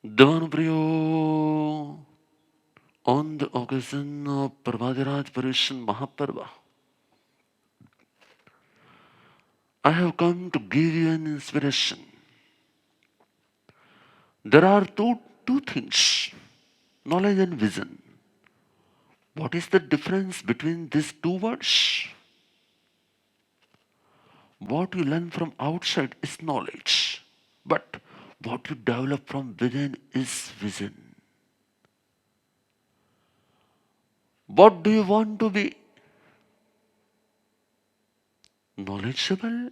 Devanpriyo, on the occasion of Prabhadiraj Paryushan Mahaparva, I have come to give you an inspiration. There are two things, knowledge and vision. What is the difference between these two words? What you learn from outside is knowledge, but what you develop from within is vision. What do you want to be? Knowledgeable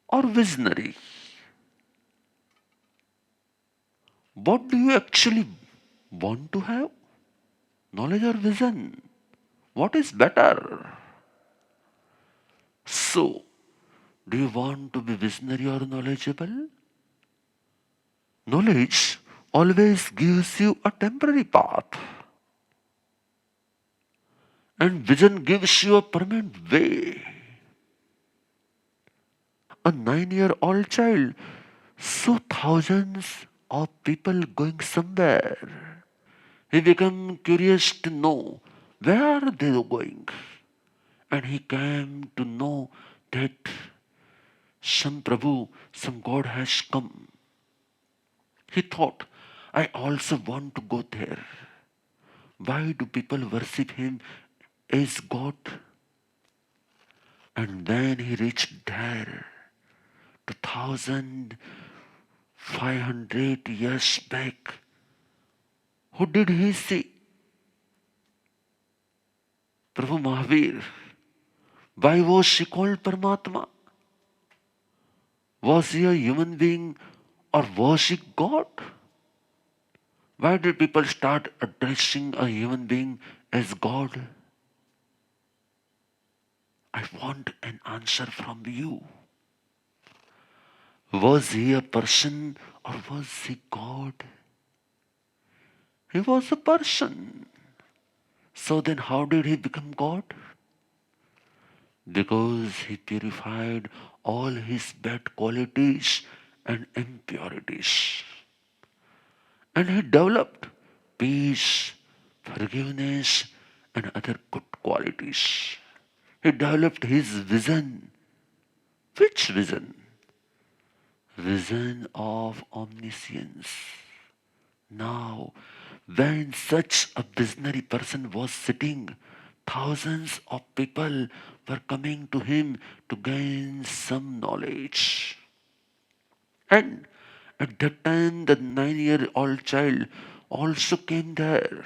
or visionary? What do you actually want to have? Knowledge or vision? What is better? So, do you want to be visionary or knowledgeable? Knowledge always gives you a temporary path, and vision gives you a permanent way. A 9-year-old child saw thousands of people going somewhere. He became curious to know where they were going, and he came to know that some Prabhu, some God has come. He thought, I also want to go there. Why do people worship him as God? And when he reached there, 2500 years back, who did he see? Prabhu Mahavir. Why was she called Paramatma? Was he a human being or was he God? Why did people start addressing a human being as God? I want an answer from you. Was he a person or was he God? He was a person. So then how did he become God? Because he purified all his bad qualities and impurities. And he developed peace, forgiveness, and other good qualities. He developed his vision. Which vision? Vision of omniscience. Now, when such a visionary person was sitting, thousands of people were coming to him to gain some knowledge. And at that time, the 9-year-old child also came there.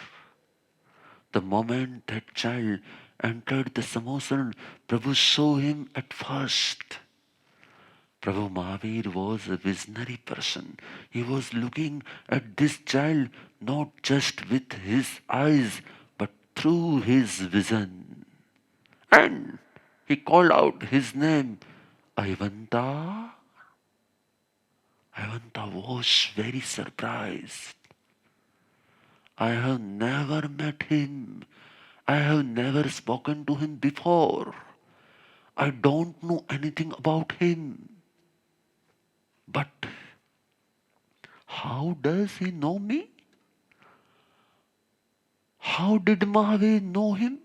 The moment that child entered the Samvatsari, Prabhu saw him at first. Prabhu Mahavir was a visionary person. He was looking at this child not just with his eyes but through his vision. And he called out his name, Ayavanta. Ayavanta was very surprised. I have never met him. I have never spoken to him before. I don't know anything about him. But how does he know me? How did Mahavir know him?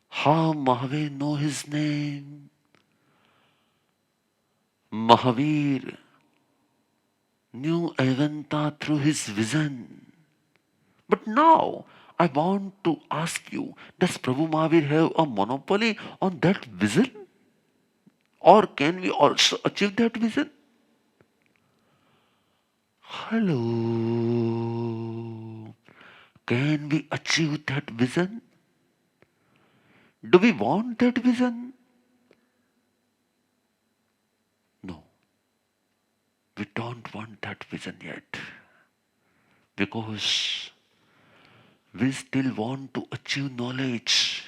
How Mahavir know his name? Mahavir knew Avanta through his vision. But now I want to ask you, does Prabhu Mahavir have a monopoly on that vision? Or can we also achieve that vision? Hello. Can we achieve that vision? Do we want that vision? No, we don't want that vision yet. Because we still want to achieve knowledge.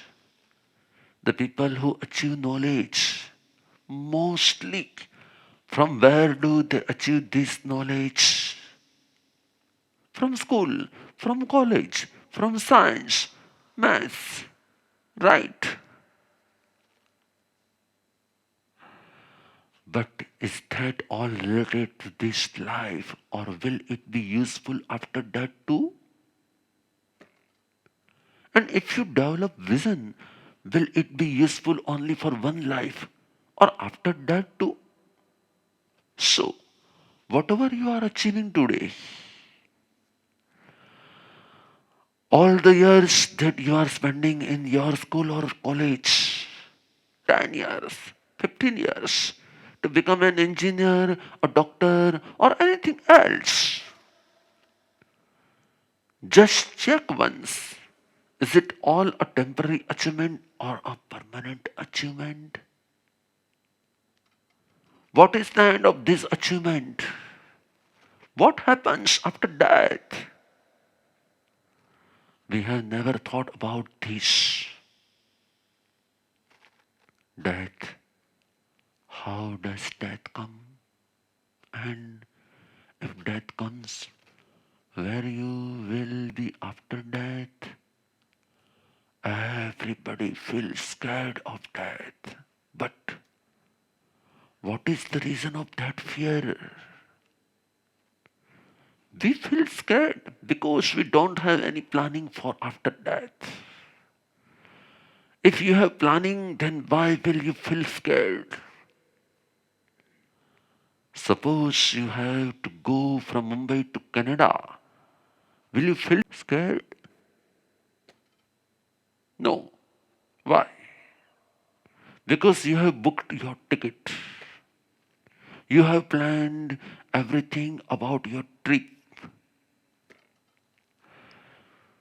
The people who achieve knowledge, mostly, from where do they achieve this knowledge? From school, from college, from science, maths, right? But is that all related to this life, or will it be useful after that too? And if you develop vision, will it be useful only for one life or after that too? So, whatever you are achieving today, all the years that you are spending in your school or college, 10 years, 15 years, to become an engineer, a doctor, or anything else, just check once. Is it all a temporary achievement or a permanent achievement? What is the end of this achievement? What happens after death? We have never thought about this. Death. How does death come? And if death comes, where you will be after death? Everybody feels scared of death. But what is the reason of that fear? We feel scared because we don't have any planning for after death. If you have planning, then why will you feel scared? Suppose you have to go from Mumbai to Canada. Will you feel scared? No. Why? Because you have booked your ticket. You have planned everything about your trip.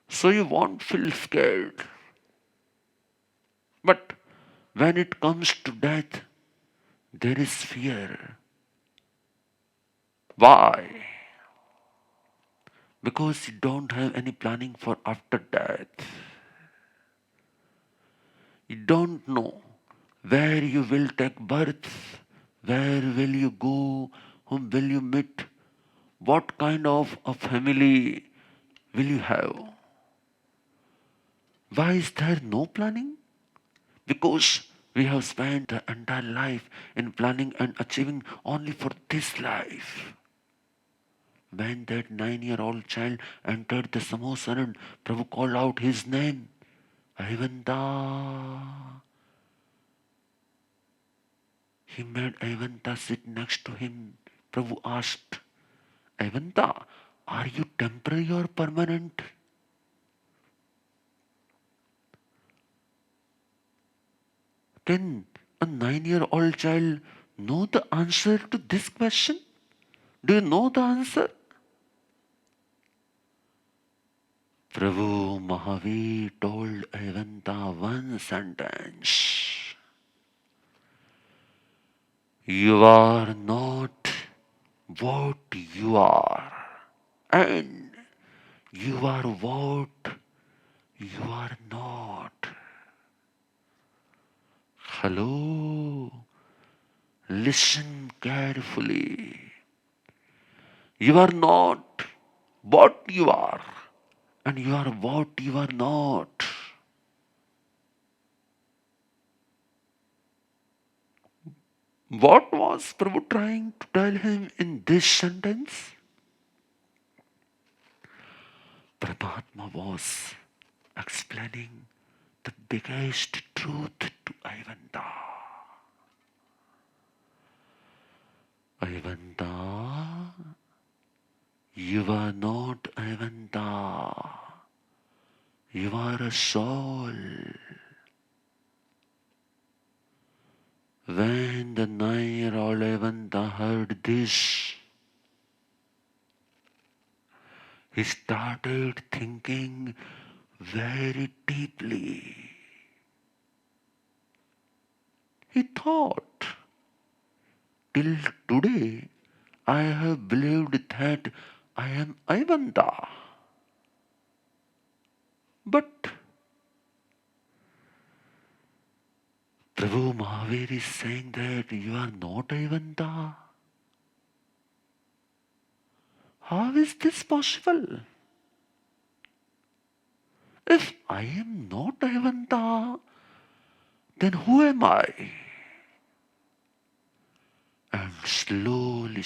So you won't feel scared. But when it comes to death, there is fear. Why? Because you don't have any planning for after death. You don't know where you will take birth, where will you go, whom will you meet, what kind of a family will you have. Why is there no planning? Because we have spent the entire life in planning and achieving only for this life. When that 9-year-old child entered the Samvatsari, Prabhu called out his name, Ayavanta. He made Ayavanta sit next to him. Prabhu asked, Ayavanta, are you temporary or permanent? Can a 9-year-old child know the answer to this question? Do you know the answer? Prabhu Mahavir told Ayavanta one sentence. You are not what you are, and you are what you are not. Hello, listen carefully. You are not what you are, and you are what you are not. What was Prabhu trying to tell him in this sentence? Paramatma was explaining the biggest truth to Ayavanta. Ayavanta, you are not Ayavanta. You are a soul. When the 9-year-old Ayavanta heard this, he started thinking very deeply. He thought, till today, I have believed that I am Ayavanta. But Prabhu Mahavir is saying that you are not Ayavanta. How is this possible? If I am not Ayavanta, then who am I? And slowly,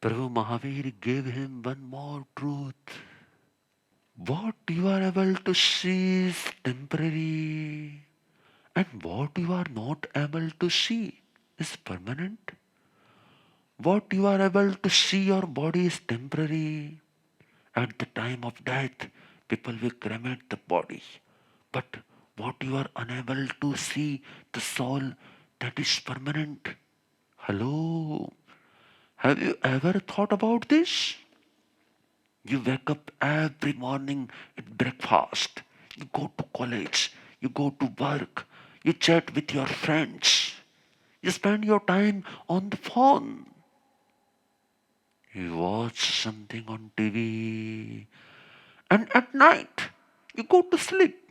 Prabhu Mahavir gave him one more truth. What you are able to see is temporary, and what you are not able to see is permanent. What you are able to see your body is temporary. At the time of death, people will cremate the body. But what you are unable to see, the soul, that is permanent. Hello? Have you ever thought about this? You wake up every morning at breakfast. You go to college. You go to work. You chat with your friends. You spend your time on the phone. You watch something on TV. And at night, you go to sleep.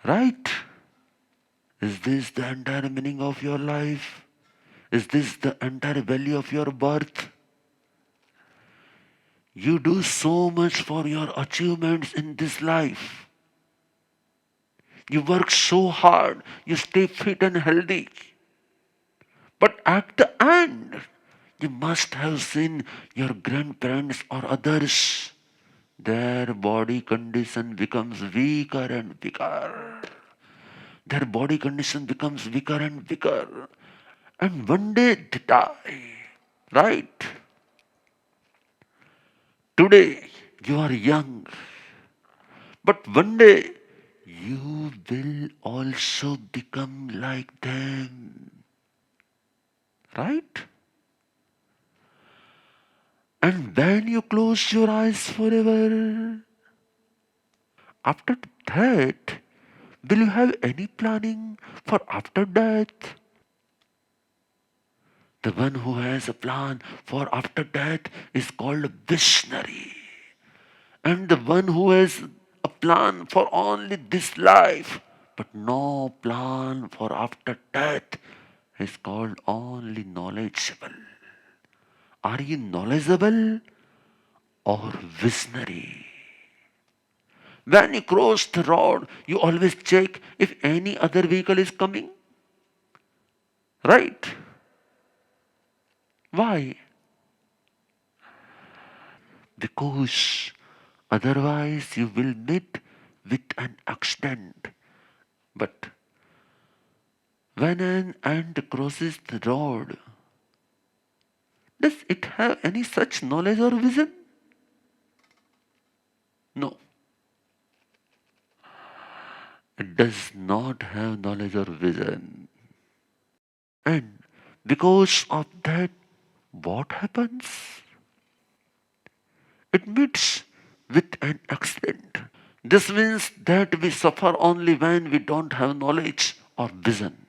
Right? Is this the entire meaning of your life? Is this the entire value of your birth? You do so much for your achievements in this life. You work so hard, you stay fit and healthy. But at the end, you must have seen your grandparents or others. Their body condition becomes weaker and weaker. Their body condition becomes weaker and weaker. And one day they die. Right? Today you are young. But one day you will also become like them. Right? And when you close your eyes forever, after that, will you have any planning for after death? The one who has a plan for after death is called a visionary. And the one who has a plan for only this life, but no plan for after death, is called only knowledgeable. Are you knowledgeable or visionary? When you cross the road, you always check if any other vehicle is coming. Right? Why? Because otherwise you will meet with an accident. But when an ant crosses the road, does it have any such knowledge or vision? No. It does not have knowledge or vision. And because of that, what happens? It meets with an accident. This means that we suffer only when we don't have knowledge or vision.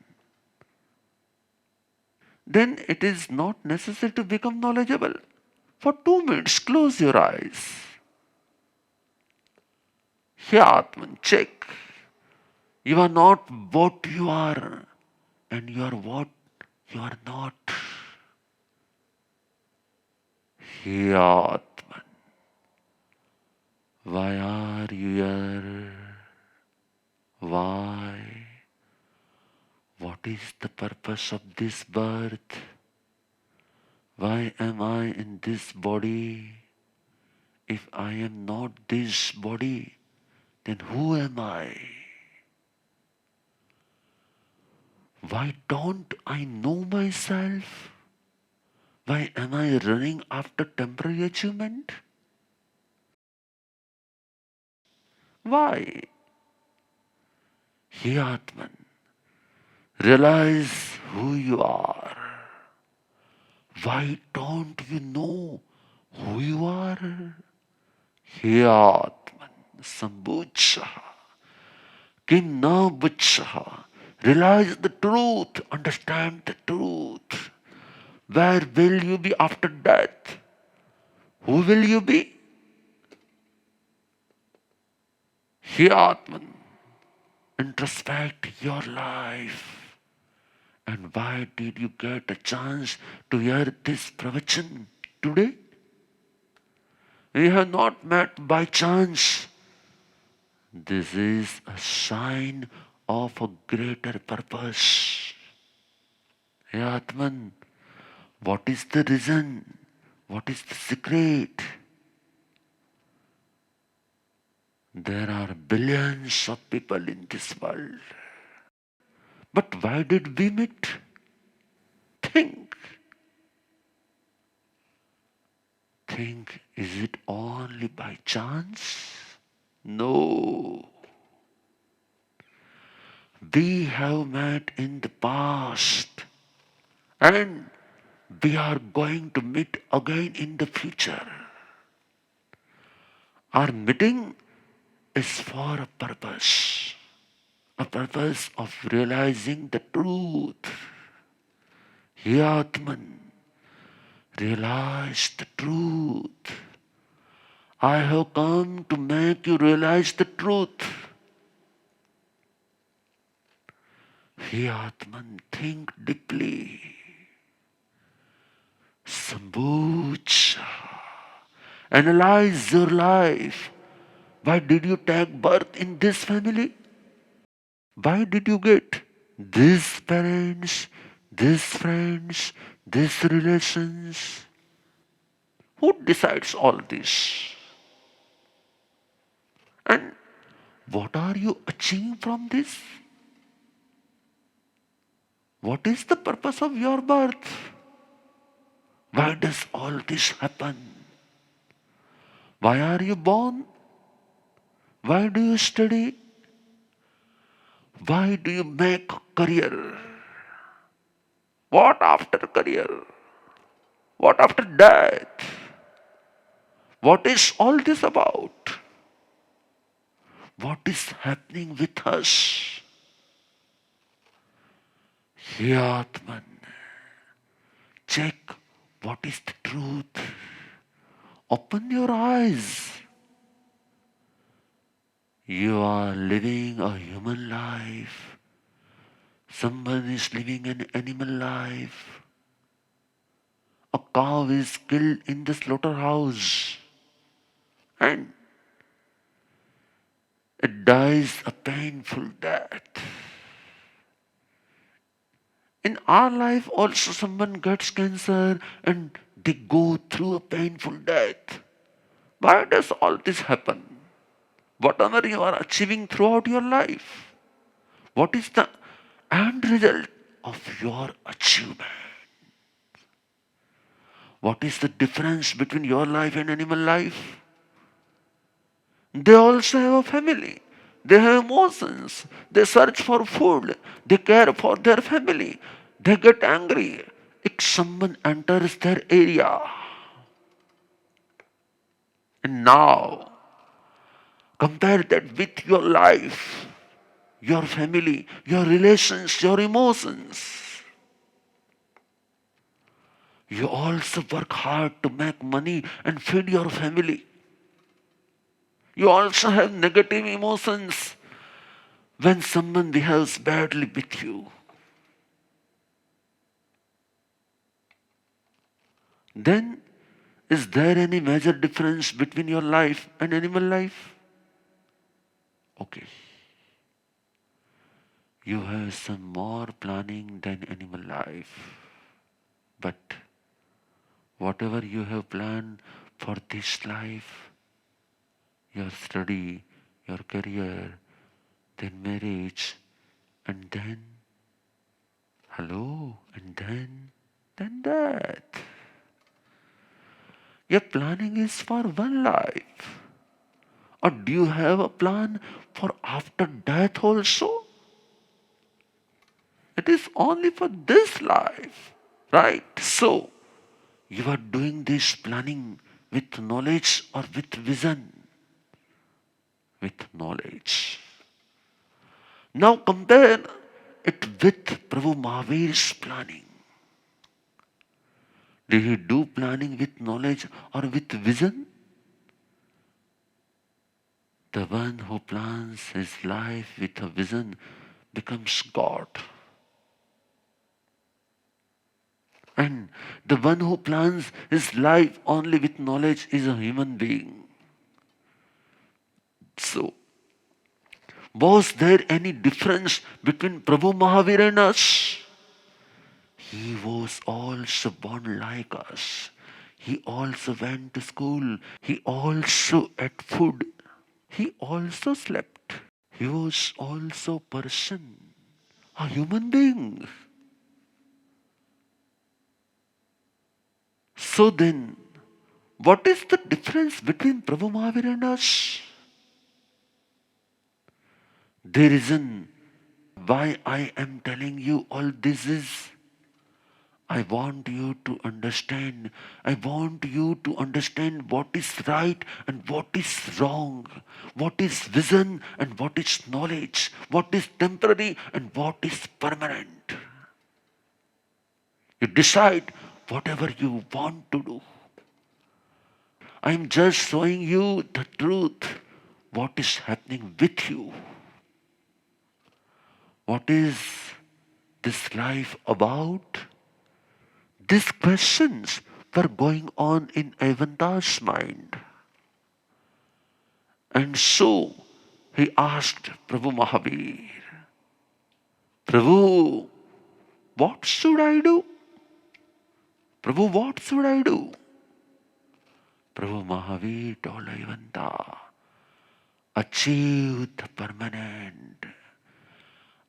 Then it is not necessary to become knowledgeable. For 2 minutes, close your eyes. Here, Atman, check. You are not what you are, and you are what you are not. Here, Atman, why are you here? Why? What is the purpose of this birth? Why am I in this body? If I am not this body, then who am I? Why don't I know myself? Why am I running after temporary achievement? Why? He Atman, realize who you are. Why don't you know who you are? He Atman, Sambuchaha, Kinna Buchaha. Realize the truth, understand the truth. Where will you be after death? Who will you be? He Atman, introspect your life. And why did you get a chance to hear this pravachan today? We have not met by chance. This is a sign of a greater purpose. Hey Atman, what is the reason? What is the secret? There are billions of people in this world. But why did we meet? Think. Think, is it only by chance? No. We have met in the past and we are going to meet again in the future. Our meeting is for a purpose of realizing the truth. He Atman, realize the truth. I have come to make you realize the truth. He Atman, think deeply. Sambucha. Analyze your life. Why did you take birth in this family? Why did you get these parents, these friends, these relations? Who decides all this? And what are you achieving from this? What is the purpose of your birth? Why does all this happen? Why are you born? Why do you study? Why do you make career? What after career? What after death? What is all this about? What is happening with us? He Atman, check what is the truth. Open your eyes. You are living a human life. Someone is living an animal life. A cow is killed in the slaughterhouse and it dies a painful death. In our life also someone gets cancer and they go through a painful death. Why does all this happen? Whatever you are achieving throughout your life, what is the end result of your achievement? What is the difference between your life and animal life? They also have a family. They have emotions. They search for food. They care for their family. They get angry if someone enters their area. And now, compare that with your life, your family, your relations, your emotions. You also work hard to make money and feed your family. You also have negative emotions when someone behaves badly with you. Then, is there any major difference between your life and animal life? Okay. You have some more planning than animal life. But whatever you have planned for this life, your study, your career, then marriage, and then hello, and then death. Your planning is for one life. Or do you have a plan for after death also? It is only for this life, right? So, you are doing this planning with knowledge or with vision? With knowledge. Now compare it with Prabhu Mahavir's planning. Did he do planning with knowledge or with vision? The one who plans his life with a vision becomes God. And the one who plans his life only with knowledge is a human being. So, was there any difference between Prabhu Mahavir and us? He was also born like us. He also went to school. He also ate food. He also slept. He was also a person, a human being. So then, what is the difference between Prabhu Mahavir and us? The reason why I am telling you all this is I want you to understand. I want you to understand what is right and what is wrong. What is vision and what is knowledge. What is temporary and what is permanent. You decide whatever you want to do. I am just showing you the truth. What is happening with you? What is this life about? These questions were going on in Avanta's mind. And so he asked Prabhu Mahavir, Prabhu, what should I do? Prabhu, what should I do? Prabhu Mahavir told Avanta, achieve the permanent.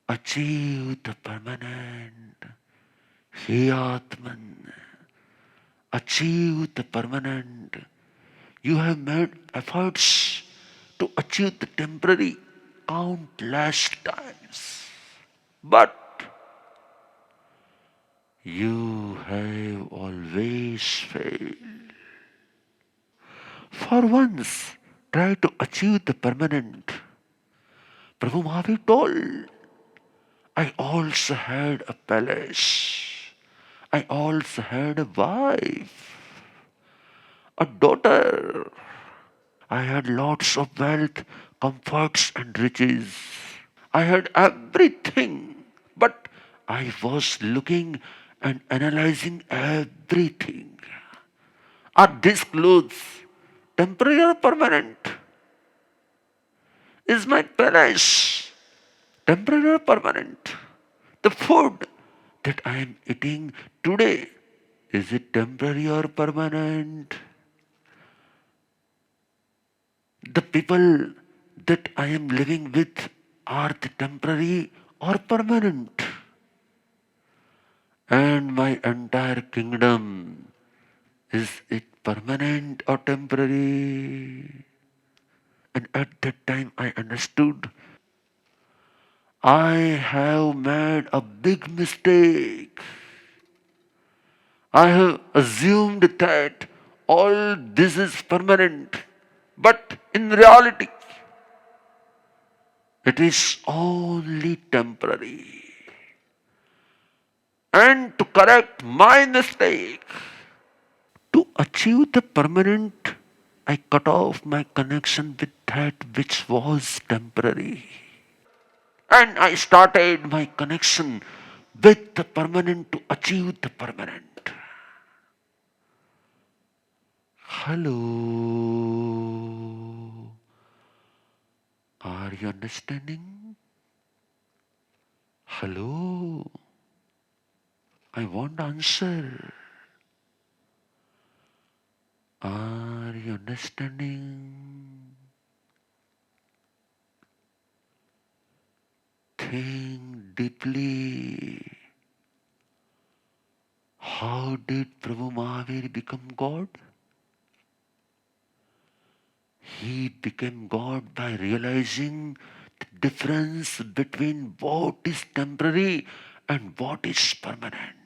Achieve the permanent. He Atman. Achieve the permanent. You have made efforts to achieve the temporary countless times. But you have always failed. For once, try to achieve the permanent. Prabhu Mahavir told, I also had a palace. I also had a wife, a daughter. I had lots of wealth, comforts, and riches. I had everything, but I was looking and analyzing everything. Are these clothes temporary or permanent? Is my palace temporary or permanent? The food that I am eating today, is it temporary or permanent? The people that I am living with, are they temporary or permanent? And my entire kingdom, is it permanent or temporary? And at that time I understood I have made a big mistake. I have assumed that all this is permanent, but in reality, it is only temporary. And to correct my mistake, to achieve the permanent, I cut off my connection with that which was temporary. And I started my connection with the permanent to achieve the permanent. Hello. Are you understanding? Hello. I want answer. Are you understanding? Think deeply. How did Prabhu Mahavir become God? He became God by realizing the difference between what is temporary and what is permanent.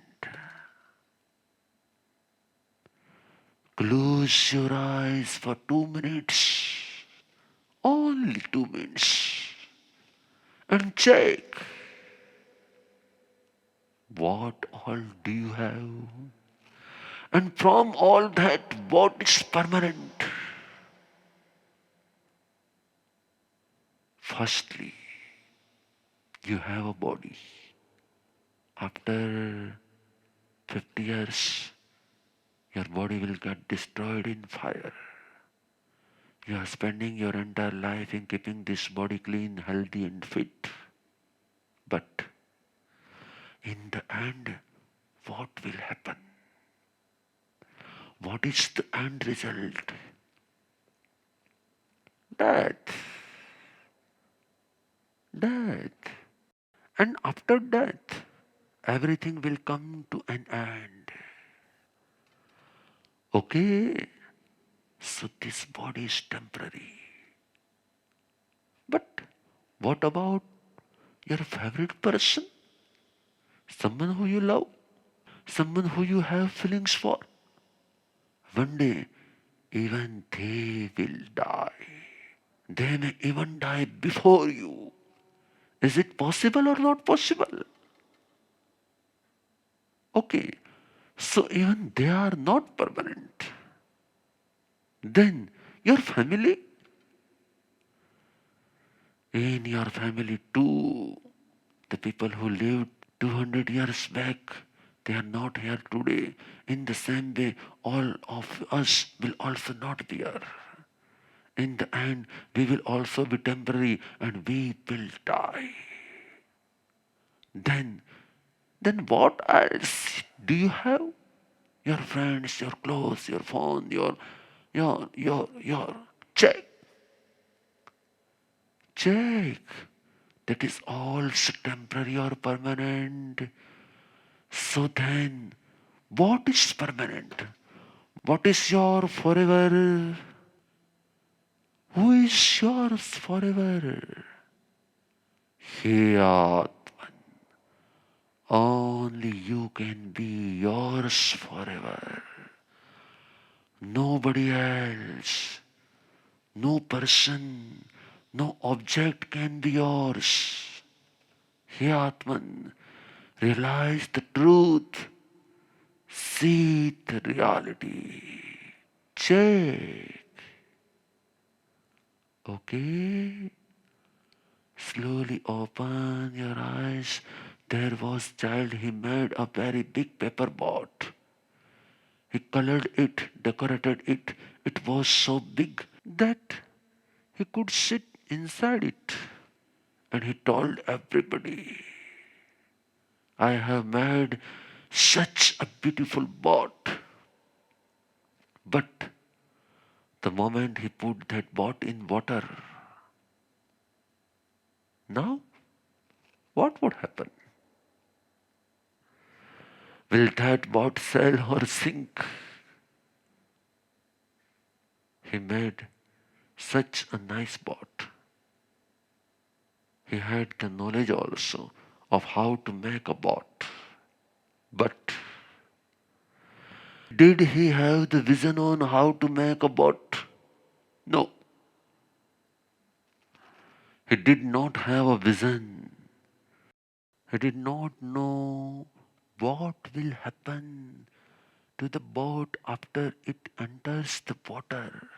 Close your eyes for 2 minutes, only 2 minutes, and check what all do you have. And from all that, what is permanent? Firstly, you have a body. After 50 years, your body will get destroyed in fire. You are spending your entire life in keeping this body clean, healthy, and fit. But in the end, what will happen? What is the end result? Death. Death. And after death, everything will come to an end. Okay? So this body is temporary. But what about your favorite person? Someone who you love? Someone who you have feelings for? One day, even they will die. They may even die before you. Is it possible or not possible? Okay, so even they are not permanent. Then your family, in your family too, the people who lived 200 years back, they are not here today. In the same way, all of us will also not be here. In the end, we will also be temporary and we will die. Then, then what else do you have? Your friends, your clothes, your phone, your check. Check. That is also temporary or permanent. So then, what is permanent? What is your forever? Who is yours forever? Here, only you can be yours forever. Nobody else, no person, no object can be yours. Hey Atman, realize the truth, see the reality. Check. Okay? Slowly open your eyes. There was child, he made a very big paper boat. He colored it, decorated it. It was so big that he could sit inside it. And he told everybody, I have made such a beautiful boat. But the moment he put that boat in water, now what would happen? Will that boat sail or sink? He made such a nice boat. He had the knowledge also of how to make a boat. But did he have the vision on how to make a boat? No. He did not have a vision. He did not know what will happen to the boat after it enters the water.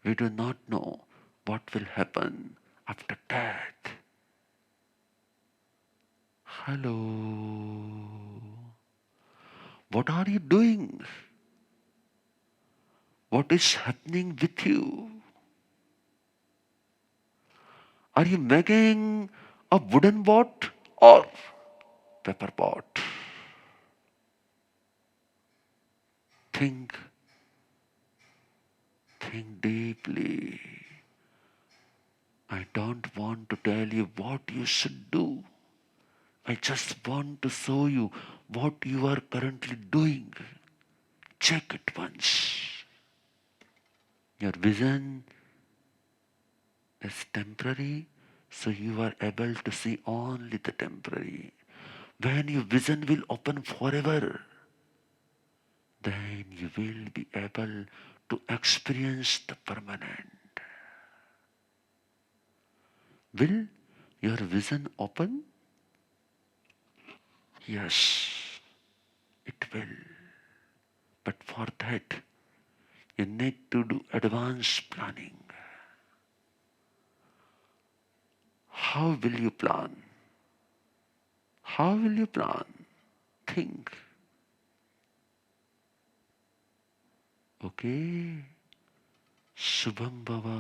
We do not know what will happen after death. Hello. What are you doing? What is happening with you? Are you making a wooden boat or paper boat? Think, think deeply. I don't want to tell you what you should do. I just want to show you what you are currently doing. Check it once. Your vision is temporary, so you are able to see only the temporary. When your vision will open forever, then you will be able to experience the permanent. Will your vision open? Yes, it will. But for that, you need to do advanced planning. How will you plan? How will you plan? Think. Okay. Shubham Baba.